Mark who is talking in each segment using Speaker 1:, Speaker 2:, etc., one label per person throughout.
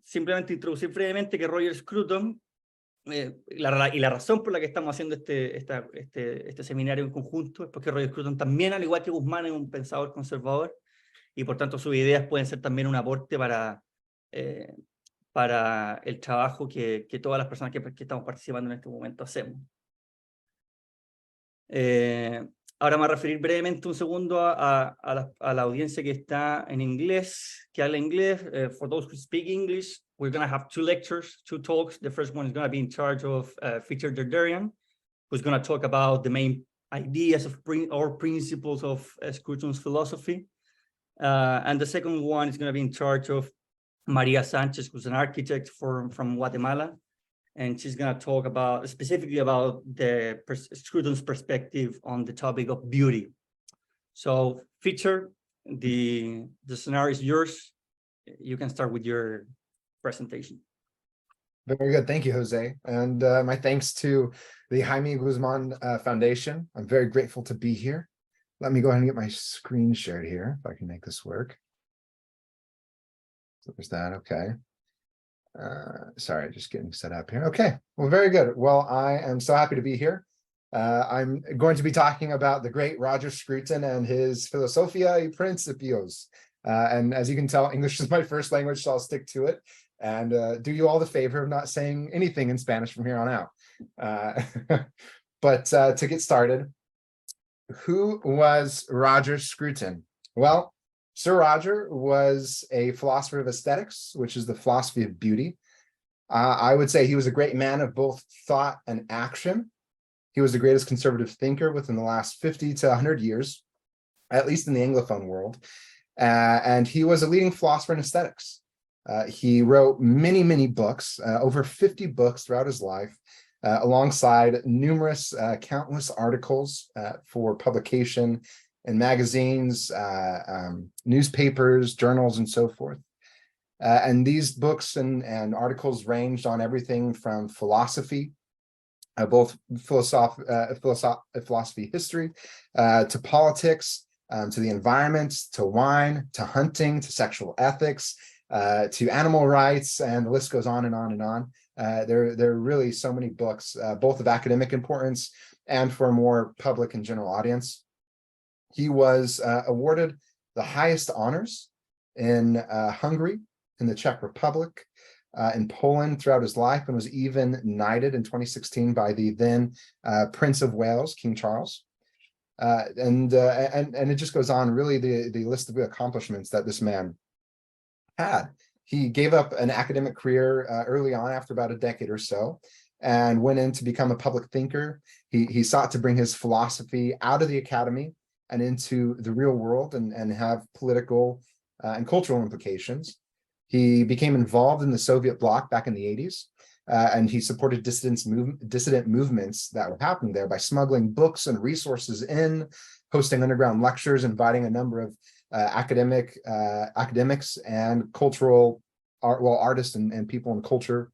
Speaker 1: simplemente introducir brevemente que Roger Scruton, la razón por la que estamos haciendo este seminario en conjunto es porque Roger Scruton también, al igual que Guzmán, es un pensador conservador, y por tanto sus ideas pueden ser también un aporte para el trabajo que todas las personas que estamos participando en este momento hacemos. Ahora me voy a referir brevemente un segundo a la audiencia que está en inglés, que habla inglés. For those who speak English, we're going to have two lectures, two talks. The first one is going to be in charge of Feature Derderian, who's going to talk about the main ideas or principles of Scruton's philosophy. And the second one is going to be in charge of Maria Sanchez, who's an architect from Guatemala. And she's going to talk specifically about Scruton's perspective on the topic of beauty. So, Feature, the scenario is yours. You can start with your presentation.
Speaker 2: Very good. Thank you, Jose. And my thanks to the Jaime Guzman Foundation. I'm very grateful to be here. Let me go ahead and get my screen shared here, if I can make this work. So there's that. Okay. Sorry, just getting set up here. Okay, well, very good. Well, I am so happy to be here. I'm going to be talking about the great Roger Scruton and his Filosofía Principios. And as you can tell, English is my first language, so I'll stick to it. And do you all the favor of not saying anything in Spanish from here on out. But to get started, who was Roger Scruton? Well, Sir Roger was a philosopher of aesthetics, which is the philosophy of beauty. I would say he was a great man of both thought and action. He was the greatest conservative thinker within the last 50 to 100 years, at least in the Anglophone world. And he was a leading philosopher in aesthetics. He wrote many, many books, over 50 books throughout his life, alongside numerous, countless articles for publication in magazines, newspapers, journals, and so forth. And these books and articles ranged on everything from philosophy, both philosophy history, to politics, to the environment, to wine, to hunting, to sexual ethics, to animal rights, and the list goes on and on and on. There are really so many books, both of academic importance and for a more public and general audience. He was awarded the highest honors in Hungary, in the Czech Republic, in Poland throughout his life, and was even knighted in 2016 by the then Prince of Wales, King Charles. And it just goes on, really, the list of accomplishments that this man had. He gave up an academic career early on, after about a decade or so, and went in to become a public thinker. He sought to bring his philosophy out of the academy and into the real world and have political and cultural implications. He became involved in the Soviet bloc back in the 80s, and he supported dissident movements that were happening there by smuggling books and resources in, hosting underground lectures, inviting a number of academics and cultural artists and people in culture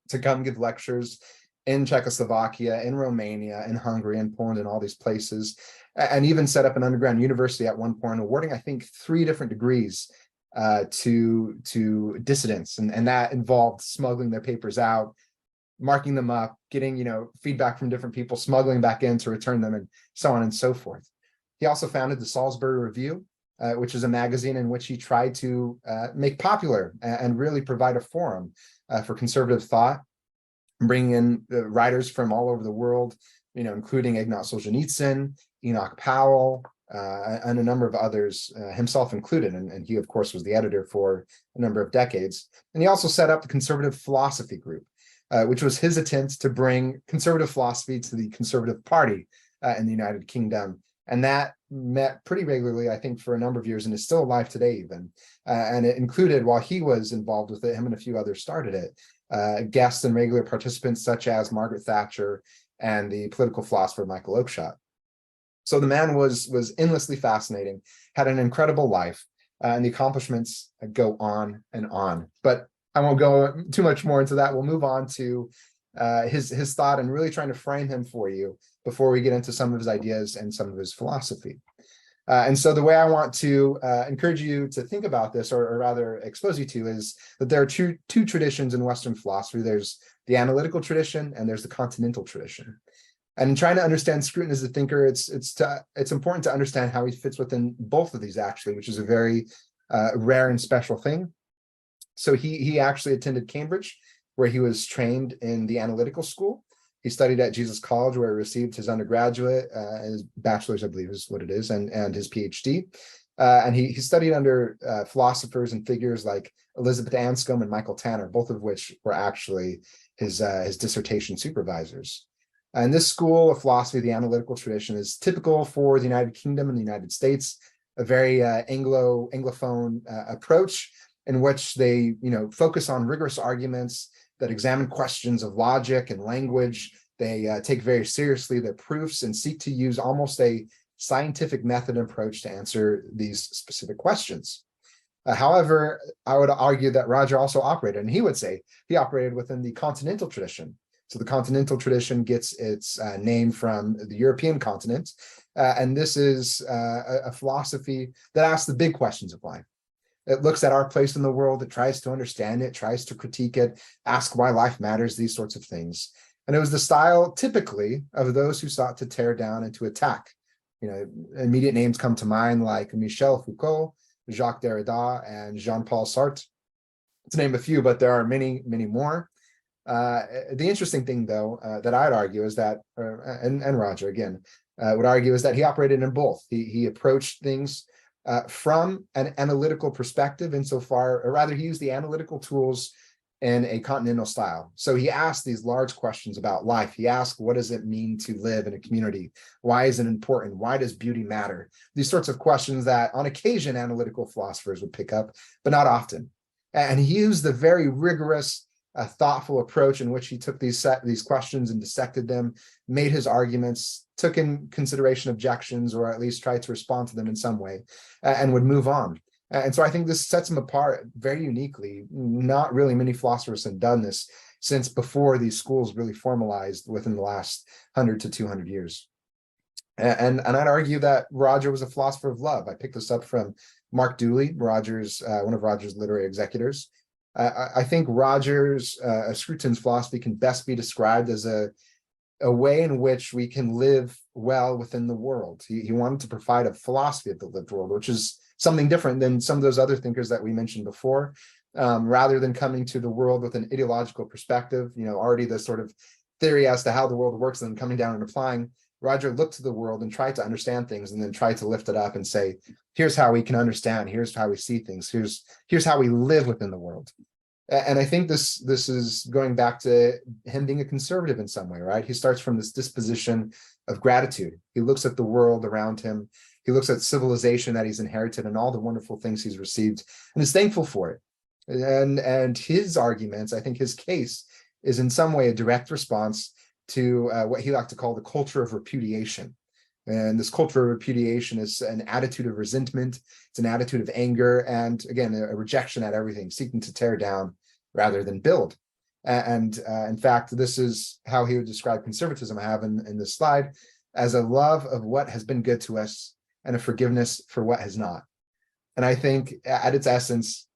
Speaker 2: to come give lectures in Czechoslovakia, in Romania, in Hungary, in Poland, and all these places, and even set up an underground university at one point, awarding, I think, 3 different degrees to dissidents, and that involved smuggling their papers out, marking them up, getting feedback from different people, smuggling back in to return them, and so on and so forth. He also founded the Salisbury Review, which is a magazine in which he tried to make popular and really provide a forum for conservative thought, bringing in writers from all over the world, including Ignaz Solzhenitsyn, Enoch Powell, and a number of others, himself included. And he, of course, was the editor for a number of decades. And he also set up the Conservative Philosophy Group, which was his attempt to bring conservative philosophy to the Conservative Party in the United Kingdom. And that met pretty regularly, I think, for a number of years, and is still alive today even. And it included, while he was involved with it, him and a few others started it, guests and regular participants such as Margaret Thatcher and the political philosopher Michael Oakeshott. So the man was endlessly fascinating, had an incredible life, and the accomplishments go on and on. But I won't go too much more into that. We'll move on to his thought and really trying to frame him for you before we get into some of his ideas and some of his philosophy. And so the way I want to encourage you to think about this, or rather expose you to, is that there are two traditions in Western philosophy. There's the analytical tradition and there's the continental tradition. And in trying to understand Scruton as a thinker, it's important to understand how he fits within both of these, actually, which is a very rare and special thing. So he actually attended Cambridge, where he was trained in the analytical school. He studied at Jesus College, where he received his undergraduate, his bachelor's, I believe is what it is, and his PhD. And he studied under philosophers and figures like Elizabeth Anscombe and Michael Tanner, both of which were actually his dissertation supervisors. And this school of philosophy, the analytical tradition, is typical for the United Kingdom and the United States, a very Anglophone approach in which they focus on rigorous arguments that examine questions of logic and language. They take very seriously their proofs and seek to use almost a scientific method and approach to answer these specific questions. However, I would argue that Roger also operated, and he would say he operated within the continental tradition. So the continental tradition gets its name from the European continent. And this is a philosophy that asks the big questions of life. It looks at our place in the world, it tries to understand it, tries to critique it, ask why life matters, these sorts of things. And it was the style typically of those who sought to tear down and to attack. Immediate names come to mind like Michel Foucault, Jacques Derrida, and Jean-Paul Sartre, to name a few, but there are many, many more. The interesting thing, though, that I'd argue is that, and Roger again would argue, is that he operated in both. He approached things from an analytical perspective, insofar, or rather, he used the analytical tools in a continental style. So he asked these large questions about life. He asked, what does it mean to live in a community? Why is it important? Why does beauty matter? These sorts of questions that, on occasion, analytical philosophers would pick up, but not often. And he used the very rigorous, thoughtful approach in which he took these questions and dissected them, made his arguments, took in consideration objections, or at least tried to respond to them in some way, and would move on. And so I think this sets him apart very uniquely. Not really many philosophers have done this since before these schools really formalized within the last 100 to 200 years. And I'd argue that Roger was a philosopher of love. I picked this up from Mark Dooley, one of Roger's literary executors. I think Scruton's philosophy can best be described as a way in which we can live well within the world. He wanted to provide a philosophy of the lived world, which is something different than some of those other thinkers that we mentioned before. Rather than coming to the world with an ideological perspective, already the sort of theory as to how the world works, and then coming down and applying, Roger looked to the world and tried to understand things, and then tried to lift it up and say, here's how we can understand, here's how we see things, here's how we live within the world. And I think this is going back to him being a conservative in some way, right? He starts from this disposition of gratitude. He looks at the world around him. He looks at civilization that he's inherited and all the wonderful things he's received, and is thankful for it. And his arguments, I think his case, is in some way a direct response to what he liked to call the culture of repudiation. And this culture of repudiation is an attitude of resentment. It's an attitude of anger, and again, a rejection at everything, seeking to tear down rather than build. And in fact, this is how he would describe conservatism. I have in this slide, as a love of what has been good to us and a forgiveness for what has not. And I think at its essence,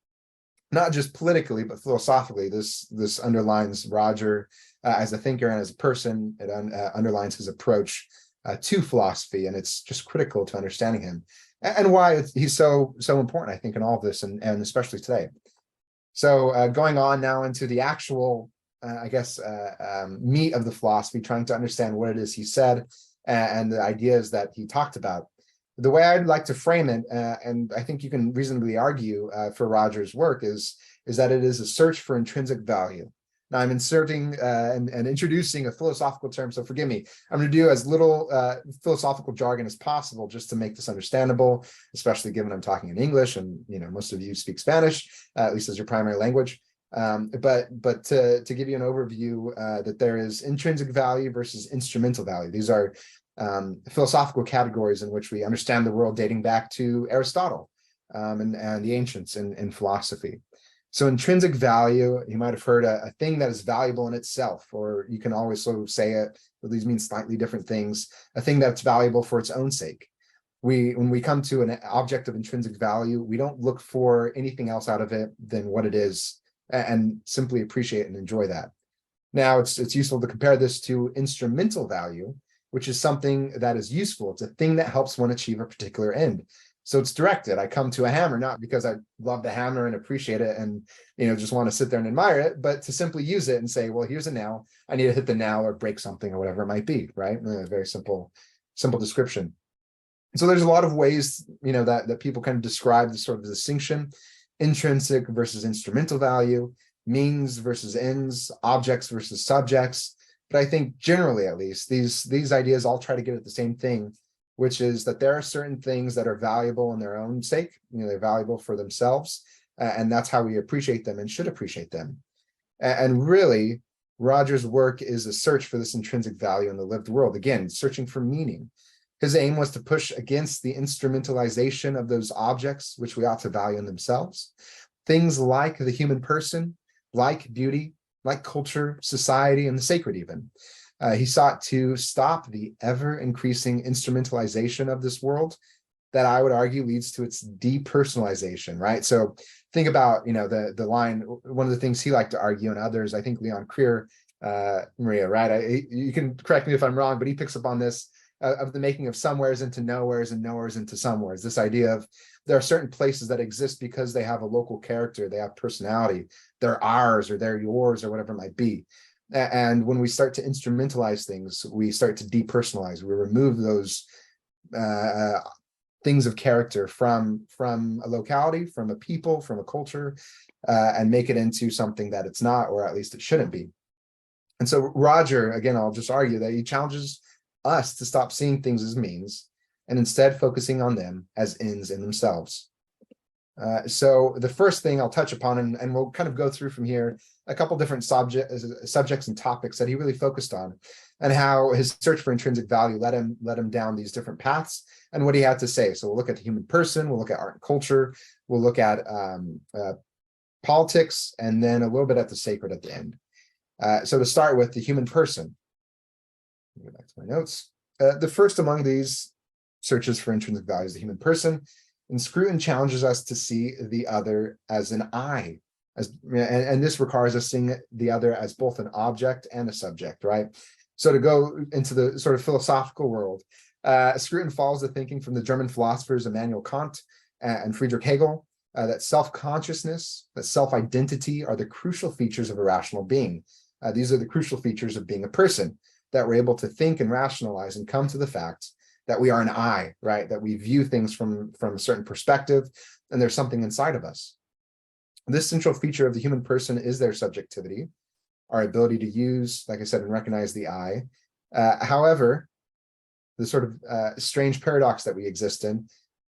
Speaker 2: not just politically, but philosophically, this underlines Roger as a thinker and as a person. It underlines his approach to philosophy, and it's just critical to understanding him and why he's so important, I think, in all of this, and especially today. So going on now into the actual, meat of the philosophy, trying to understand what it is he said and the ideas that he talked about. The way I'd like to frame it, and I think you can reasonably argue for Roger's work, is that it is a search for intrinsic value. Now I'm inserting and introducing a philosophical term, so forgive me. I'm going to do as little philosophical jargon as possible just to make this understandable, especially given I'm talking in English, and most of you speak Spanish, at least as your primary language. But to give you an overview, that there is intrinsic value versus instrumental value. These are philosophical categories in which we understand the world dating back to Aristotle and the ancients in philosophy. So intrinsic value, you might have heard a thing that is valuable in itself, or you can always sort of say it, but these mean slightly different things, a thing that's valuable for its own sake. when we come to an object of intrinsic value, we don't look for anything else out of it than what it is, and simply appreciate and enjoy that. Now, it's useful to compare this to instrumental value, which is something that is useful. It's a thing that helps one achieve a particular end. So it's directed. I come to a hammer not because I love the hammer and appreciate it and just want to sit there and admire it, but to simply use it and say, well, here's a nail. I need to hit the nail or break something or whatever it might be, right? A very simple description. So there's a lot of ways, that people kind of describe this sort of distinction: intrinsic versus instrumental value, means versus ends, objects versus subjects. But I think generally, at least, these ideas all try to get at the same thing, which is that there are certain things that are valuable in their own sake. They're valuable for themselves, and that's how we appreciate them and should appreciate them. And really, Roger's work is a search for this intrinsic value in the lived world. Again, searching for meaning. His aim was to push against the instrumentalization of those objects, which we ought to value in themselves. Things like the human person, like beauty, like culture, society, and the sacred even. He sought to stop the ever-increasing instrumentalization of this world that I would argue leads to its depersonalization, right? So think about, the line, one of the things he liked to argue, and others, I think Leon Creer, Maria, right? You can correct me if I'm wrong, but he picks up on this of the making of somewheres into nowheres and nowheres into somewheres. This idea of there are certain places that exist because they have a local character, they have personality, they're ours or they're yours or whatever it might be. And when we start to instrumentalize things, we start to depersonalize. We remove those things of character from a locality, from a people, from a culture, and make it into something that it's not, or at least it shouldn't be. And so Roger, again, I'll just argue that he challenges us to stop seeing things as means and instead focusing on them as ends in themselves. So the first thing I'll touch upon, and we'll kind of go through from here, a couple different subjects and topics that he really focused on, and how his search for intrinsic value led him down these different paths, and what he had to say. So we'll look at the human person, we'll look at art and culture, we'll look at politics, and then a little bit at the sacred at the end. So to start with, the human person. Go back to my notes. The first among these searches for intrinsic value is the human person, and Scruton challenges us to see the other as an I, and this requires us seeing the other as both an object and a subject, right? So to go into the sort of philosophical world, Scruton follows the thinking from the German philosophers Immanuel Kant and Friedrich Hegel, that self-consciousness, that self-identity are the crucial features of a rational being. These are the crucial features of being a person, that we're able to think and rationalize and come to the fact that we are an I, right? That we view things from a certain perspective, and there's something inside of us. This central feature of the human person is their subjectivity, our ability to use, like I said, and recognize the I. However, the sort of strange paradox that we exist in,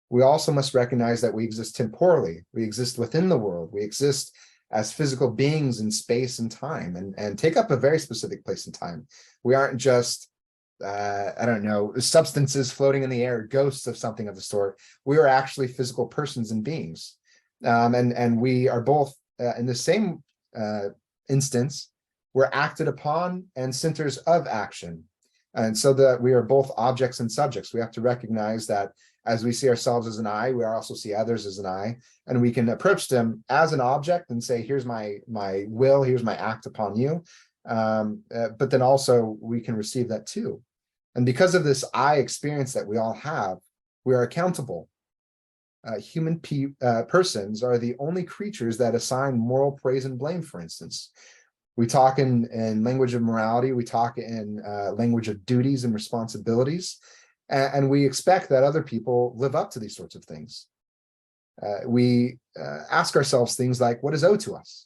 Speaker 2: we also must recognize that we exist temporally. We exist within the world. We exist as physical beings in space and time, and take up a very specific place in time. We aren't just, substances floating in the air, ghosts of something of the sort. We are actually physical persons and beings. And we are both, in the same instance, we're acted upon and centers of action. And so that we are both objects and subjects. We have to recognize that as we see ourselves as an I, we also see others as an I, and we can approach them as an object and say, here's my will, here's my act upon you. But then also we can receive that too. And because of this I experience that we all have, we are accountable. Human persons are the only creatures that assign moral praise and blame, for instance. We talk in language of morality, we talk in language of duties and responsibilities, and we expect that other people live up to these sorts of things. We ask ourselves things like, what is owed to us?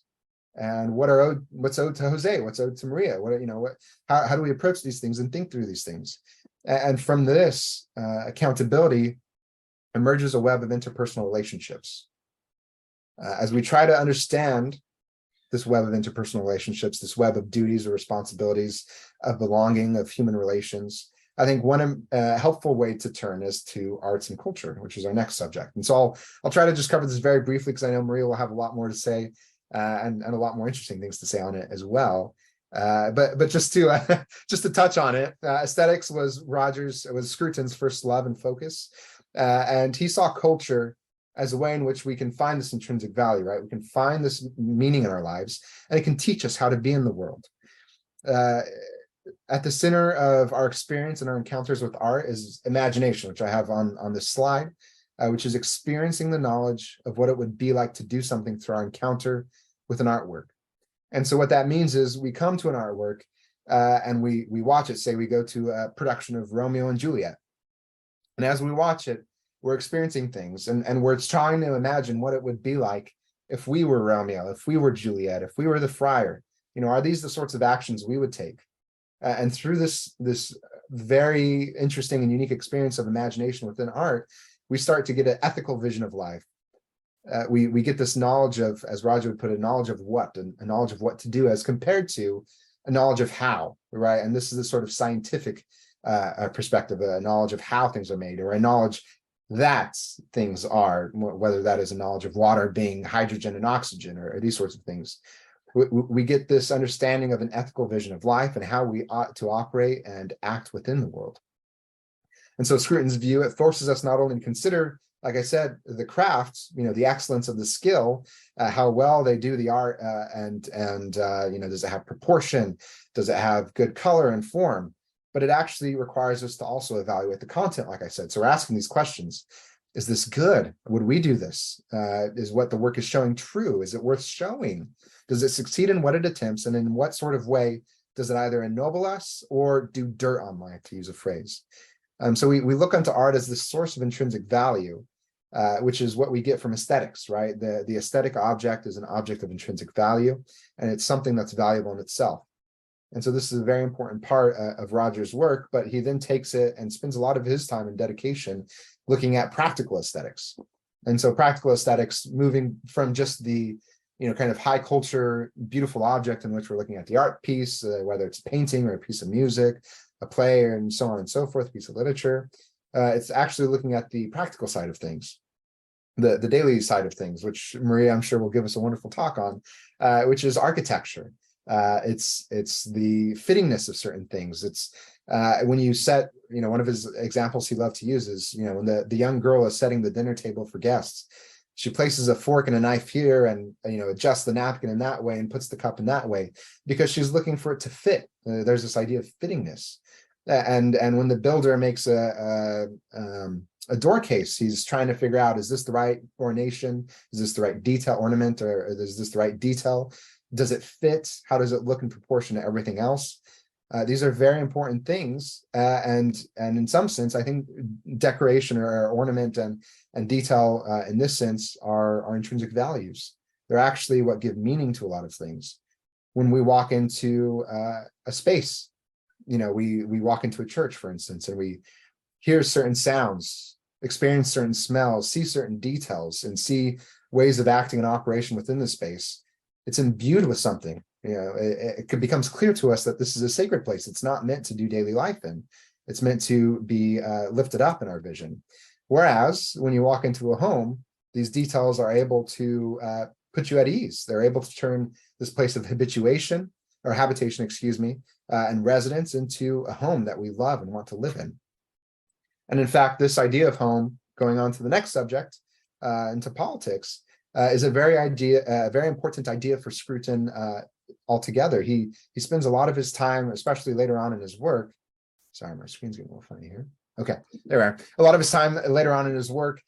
Speaker 2: And what's owed to Jose? What's owed to Maria? How do we approach these things and think through these things? And from this accountability emerges a web of interpersonal relationships. As we try to understand this web of interpersonal relationships, this web of duties or responsibilities, of belonging, of human relations, I think one helpful way to turn is to arts and culture, which is our next subject. And so I'll try to just cover this very briefly, because I know Maria will have a lot more to say and a lot more interesting things to say on it as well. But just to touch on it, aesthetics was Scruton's first love and focus. And he saw culture as a way in which we can find this intrinsic value, right? We can find this meaning in our lives, and it can teach us how to be in the world. At the center of our experience and our encounters with art is imagination, which I have on this slide, which is experiencing the knowledge of what it would be like to do something through our encounter with an artwork. And so what that means is we come to an artwork and we watch it. Say we go to a production of Romeo and Juliet. And as we watch it, we're experiencing things, and we're trying to imagine what it would be like if we were Romeo, if we were Juliet, if we were the friar. You know, are these the sorts of actions we would take? And through this very interesting and unique experience of imagination within art, we start to get an ethical vision of life. We get this knowledge of, as Roger would put it, knowledge of what, a knowledge of what to do as compared to a knowledge of how, right? And this is the sort of scientific perspective, a knowledge of how things are made, or a knowledge that things are, whether that is a knowledge of water being hydrogen and oxygen, or these sorts of things. We get this understanding of an ethical vision of life and how we ought to operate and act within the world. And so Scruton's view, it forces us not only to consider, like I said, the craft, you know, the excellence of the skill, how well they do the art, and you know, does it have proportion? Does it have good color and form? But it actually requires us to also evaluate the content, like I said. So we're asking these questions. Is this good? Would we do this? Is what the work is showing true? Is it worth showing? Does it succeed in what it attempts? And in what sort of way does it either ennoble us or do dirt on life, to use a phrase? So we look onto art as this source of intrinsic value, which is what we get from aesthetics, right? The aesthetic object is an object of intrinsic value, and it's something that's valuable in itself. And so this is a very important part of Roger's work, but he then takes it and spends a lot of his time and dedication looking at practical aesthetics. And so practical aesthetics, moving from just the, you know, kind of high culture, beautiful object in which we're looking at the art piece, whether it's a painting or a piece of music, a play, and so on and so forth, a piece of literature. It's actually looking at the practical side of things, the daily side of things, which Maria, I'm sure, will give us a wonderful talk on, which is architecture. It's the fittingness of certain things. It's when you set, you know, one of his examples he loved to use is, you know, when the young girl is setting the dinner table for guests, she places a fork and a knife here and, you know, adjusts the napkin in that way and puts the cup in that way because she's looking for it to fit. There's this idea of fittingness. And when the builder makes a door case, he's trying to figure out, is this the right ornation? Is this the right detail ornament, or is this the right detail? Does it fit? How does it look in proportion to everything else? These are very important things, and in some sense, I think decoration or ornament and detail, in this sense, are intrinsic values. They're actually what give meaning to a lot of things. When we walk into a space, you know, we walk into a church, for instance, and we hear certain sounds, experience certain smells, see certain details, and see ways of acting and operation within the space. It's imbued with something. You know, it becomes clear to us that this is a sacred place. It's not meant to do daily life in. It's meant to be lifted up in our vision. Whereas when you walk into a home, these details are able to put you at ease. They're able to turn this place of habituation or habitation, excuse me, and residence into a home that we love and want to live in. And in fact, this idea of home, going on to the next subject, into politics, is a very important idea for Scruton altogether. He spends a lot of his time, especially later on in his work. Sorry, my screen's getting a little funny here. Okay, there we are. A lot of his time later on in his work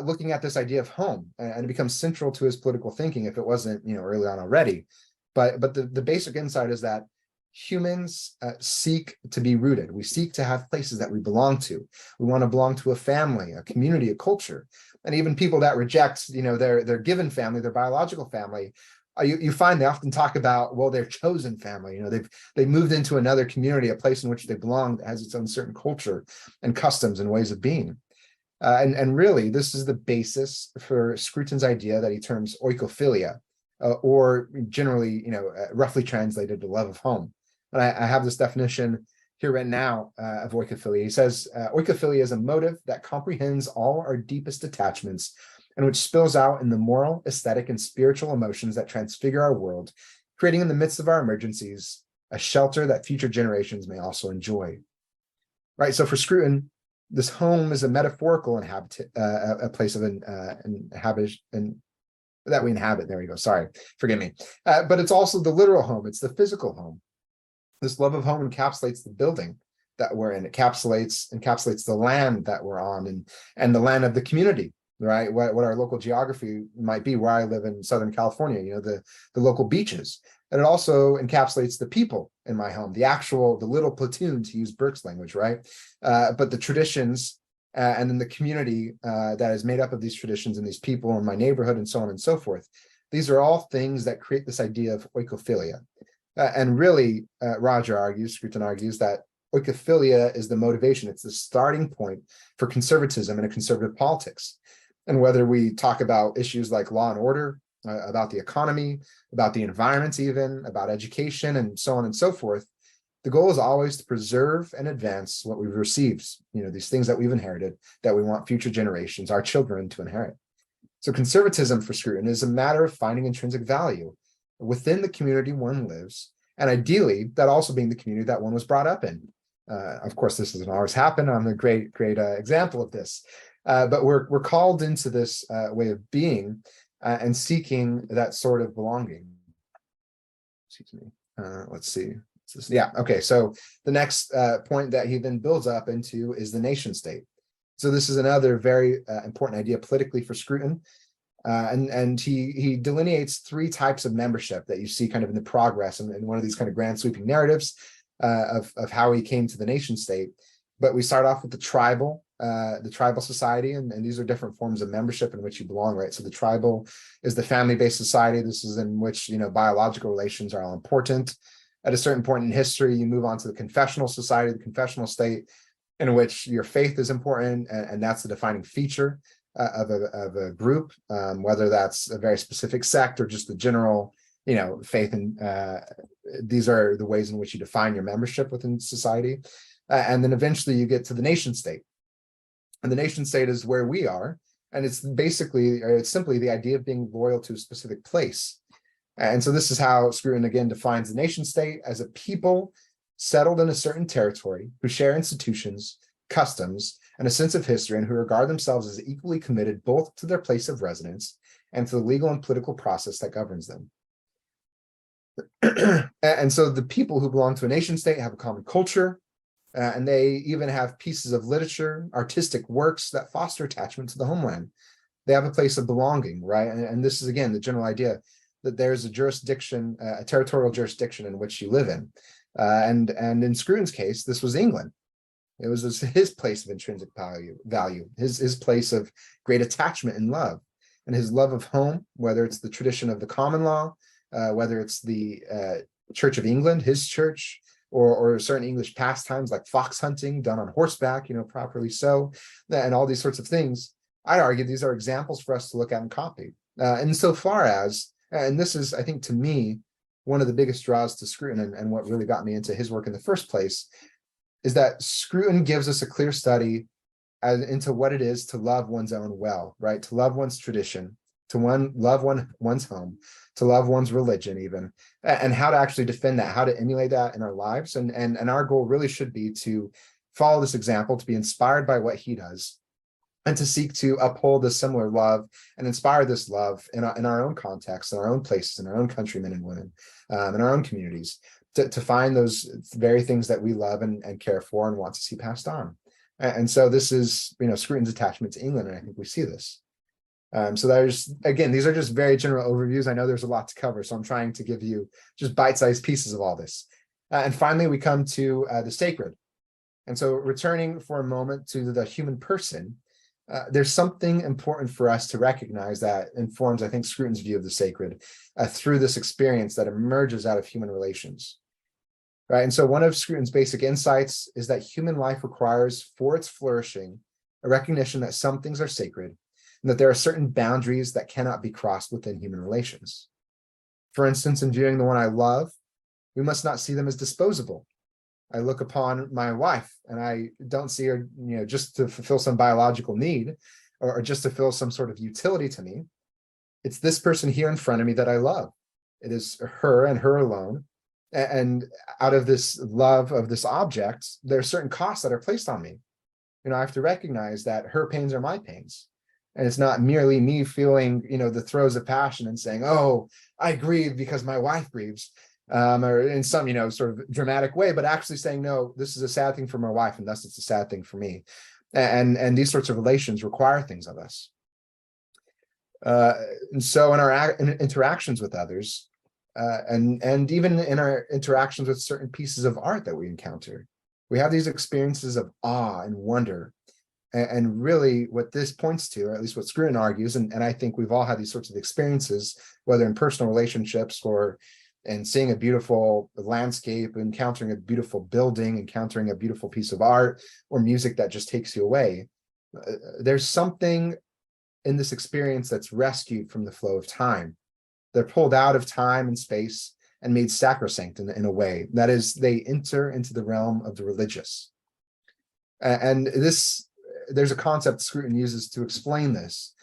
Speaker 2: looking at this idea of home, and it becomes central to his political thinking if it wasn't, you know, early on already. But the basic insight is that humans seek to be rooted. We seek to have places that we belong to. We want to belong to a family, a community, a culture. And even people that reject, you know, their given family, their biological family, you find they often talk about, well, their chosen family. You know, they've moved into another community, a place in which they belong that has its own certain culture and customs and ways of being. And really, this is the basis for Scruton's idea that he terms oikophilia, or generally, you know, roughly translated, the love of home. And I have this definition here right now of oikophilia. He says, oikophilia is a motive that comprehends all our deepest attachments and which spills out in the moral, aesthetic, and spiritual emotions that transfigure our world, creating in the midst of our emergencies a shelter that future generations may also enjoy. Right, so for Scruton, This home is a metaphorical a place of that we inhabit. There we go. Sorry, forgive me. But it's also the literal home. It's the physical home. This love of home encapsulates the building that we're in. It encapsulates the land that we're on, and the land of the community, right? What our local geography might be. Where I live in Southern California, the local beaches. And it also encapsulates the people in my home, the little platoon, to use Burke's language, right? But the traditions and then the community that is made up of these traditions and these people in my neighborhood and so on and so forth. These are all things that create this idea of oikophilia. And really, Scruton argues that oikophilia is the motivation. It's the starting point for conservatism and a conservative politics. And whether we talk about issues like law and order, about the economy, about the environment, even about education, and so on and so forth, the goal is always to preserve and advance what we've received, these things that we've inherited, that we want future generations, our children, to inherit. So conservatism for Scruton is a matter of finding intrinsic value within the community one lives, and ideally, that also being the community that one was brought up in. Of course, this doesn't always happen. I'm a great example of this. But we're called into this way of being and seeking that sort of belonging. Excuse me. Let's see. Yeah. Okay. So the next point that he then builds up into is the nation state. So this is another very important idea politically for Scruton. And he delineates three types of membership that you see kind of in the progress and in one of these kind of grand sweeping narratives of how he came to the nation state. But we start off with the tribal society, and these are different forms of membership in which you belong, right? So the tribal is the family-based society. This is in which, biological relations are all important. At a certain point in history, you move on to the confessional society, the confessional state, in which your faith is important, and that's the defining feature of a group, whether that's a very specific sect or just the general, faith. And these are the ways in which you define your membership within society. And then eventually you get to the nation state. And the nation state is where we are. And it's simply the idea of being loyal to a specific place. And so this is how Scruton again defines the nation state as a people settled in a certain territory who share institutions, customs, and a sense of history, and who regard themselves as equally committed both to their place of residence and to the legal and political process that governs them. And so the people who belong to a nation state have a common culture, and they even have pieces of literature, artistic works that foster attachment to the homeland. They have a place of belonging, right? And this is, again, the general idea that there's a jurisdiction, a territorial jurisdiction in which you live in. And in Scruton's case, this was England. It was his place of intrinsic value, his place of great attachment and love. And his love of home, whether it's the tradition of the common law, whether it's the Church of England, his church, or certain English pastimes like fox hunting done on horseback, properly so, and all these sorts of things. I'd argue these are examples for us to look at and copy. Insofar as, and this is, I think, to me, one of the biggest draws to Scruton and what really got me into his work in the first place, is that Scruton gives us a clear study into what it is to love one's own well, right? To love one's tradition, to love one's home, to love one's religion even, and how to actually defend that, how to emulate that in our lives. And our goal really should be to follow this example, to be inspired by what he does, and to seek to uphold a similar love and inspire this love in our own context, in our own places, in our own countrymen and women, in our own communities, to find those very things that we love and care for and want to see passed on. And so this is, Scruton's attachment to England, and I think we see this. So there's, again, these are just very general overviews. I know there's a lot to cover, so I'm trying to give you just bite-sized pieces of all this. And finally, we come to the sacred. And so returning for a moment to the human person, there's something important for us to recognize that informs, I think, Scruton's view of the sacred through this experience that emerges out of human relations. Right. And so one of Scruton's basic insights is that human life requires, for its flourishing, a recognition that some things are sacred and that there are certain boundaries that cannot be crossed within human relations. For instance, in viewing the one I love, we must not see them as disposable. I look upon my wife and I don't see her, just to fulfill some biological need or just to fill some sort of utility to me. It's this person here in front of me that I love. It is her and her alone. And out of this love of this object, there are certain costs that are placed on me. I have to recognize that her pains are my pains. And it's not merely me feeling, the throes of passion and saying, oh, I grieve because my wife grieves, or in some, sort of dramatic way, but actually saying, no, this is a sad thing for my wife, and thus it's a sad thing for me. And these sorts of relations require things of us. And so in our interactions with others, and even in our interactions with certain pieces of art that we encounter, we have these experiences of awe and wonder. And really what this points to, or at least what Scruton argues, and I think we've all had these sorts of experiences, whether in personal relationships or in seeing a beautiful landscape, encountering a beautiful building, encountering a beautiful piece of art or music that just takes you away. There's something in this experience that's rescued from the flow of time. They're pulled out of time and space and made sacrosanct in a way. That is, they enter into the realm of the religious. And there's a concept Scruton uses to explain this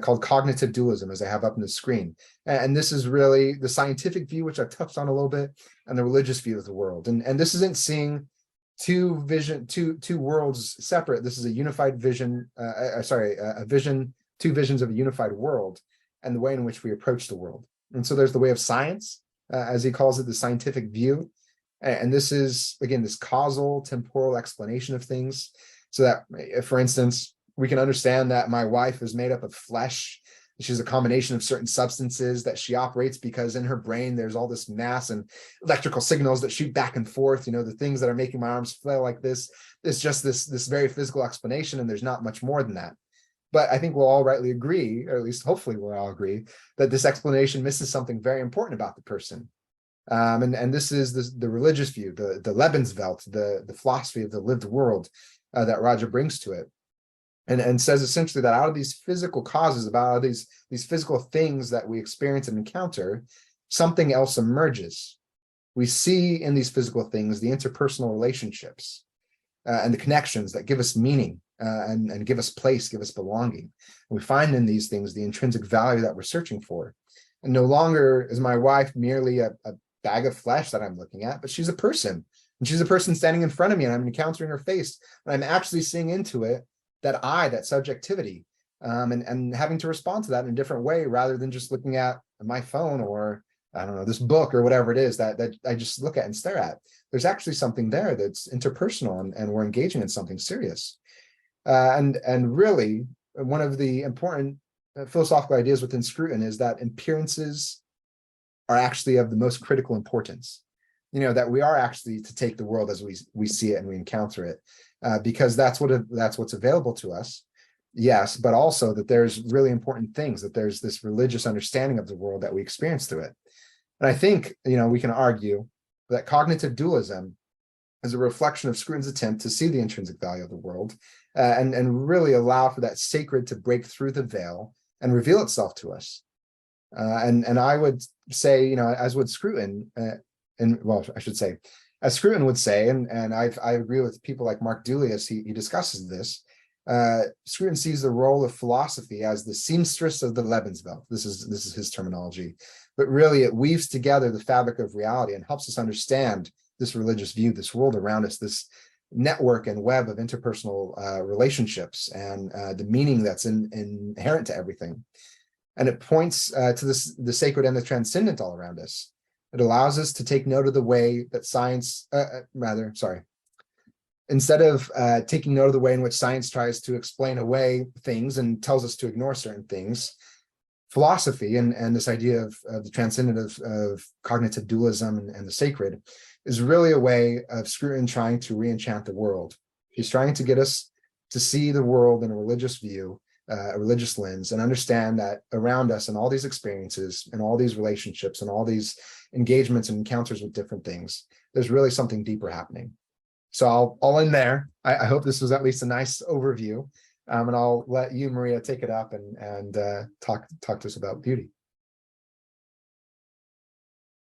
Speaker 2: called cognitive dualism, as I have up on the screen. And this is really the scientific view, which I've touched on a little bit, and the religious view of the world. And this isn't seeing two worlds separate. This is a unified vision, two visions of a unified world and the way in which we approach the world. And so there's the way of science, as he calls it, the scientific view. And this is, again, this causal temporal explanation of things. So that, for instance, we can understand that my wife is made up of flesh. She's a combination of certain substances that she operates because in her brain, there's all this mass and electrical signals that shoot back and forth. The things that are making my arms flail like this is just this very physical explanation. And there's not much more than that. But I think we'll all rightly agree, or at least hopefully we'll all agree, that this explanation misses something very important about the person. And this is the religious view, the Lebenswelt, the philosophy of the lived world that Roger brings to it. And says essentially that out of these physical causes, about these physical things that we experience and encounter, something else emerges. We see in these physical things the interpersonal relationships and the connections that give us meaning and give us place, give us belonging. And we find in these things the intrinsic value that we're searching for. And no longer is my wife merely a bag of flesh that I'm looking at, but she's a person. And she's a person standing in front of me, and I'm encountering her face, and I'm actually seeing into it that subjectivity, and having to respond to that in a different way rather than just looking at my phone or, I don't know, this book or whatever it is that I just look at and stare at. There's actually something there that's interpersonal, and we're engaging in something serious. And really, one of the important philosophical ideas within Scruton is that appearances are actually of the most critical importance. That we are actually to take the world as we see it and we encounter it, because that's what's available to us. Yes, but also that there's really important things, that there's this religious understanding of the world that we experience through it. And I think, we can argue that cognitive dualism is a reflection of Scruton's attempt to see the intrinsic value of the world, and really allow for that sacred to break through the veil and reveal itself to us. And I would say, as would Scruton, as Scruton would say, and I agree with people like Mark Dullius, he discusses this. Scruton sees the role of philosophy as the seamstress of the Lebenswelt. This is his terminology, but really it weaves together the fabric of reality and helps us understand this religious view, this world around us, this network and web of interpersonal relationships, and the meaning that's inherent to everything. And it points to the sacred and the transcendent all around us. It allows us to take note of the way that instead of taking note of the way in which science tries to explain away things and tells us to ignore certain things, philosophy and this idea of the transcendent of cognitive dualism and the sacred is really a way of Scruton trying to re-enchant the world. He's trying to get us to see the world in a religious view, a religious lens, and understand that around us and all these experiences and all these relationships and all these engagements and encounters with different things, there's really something deeper happening. So I'll end there. I hope this was at least a nice overview, and I'll let you, Maria, take it up and talk to us about beauty.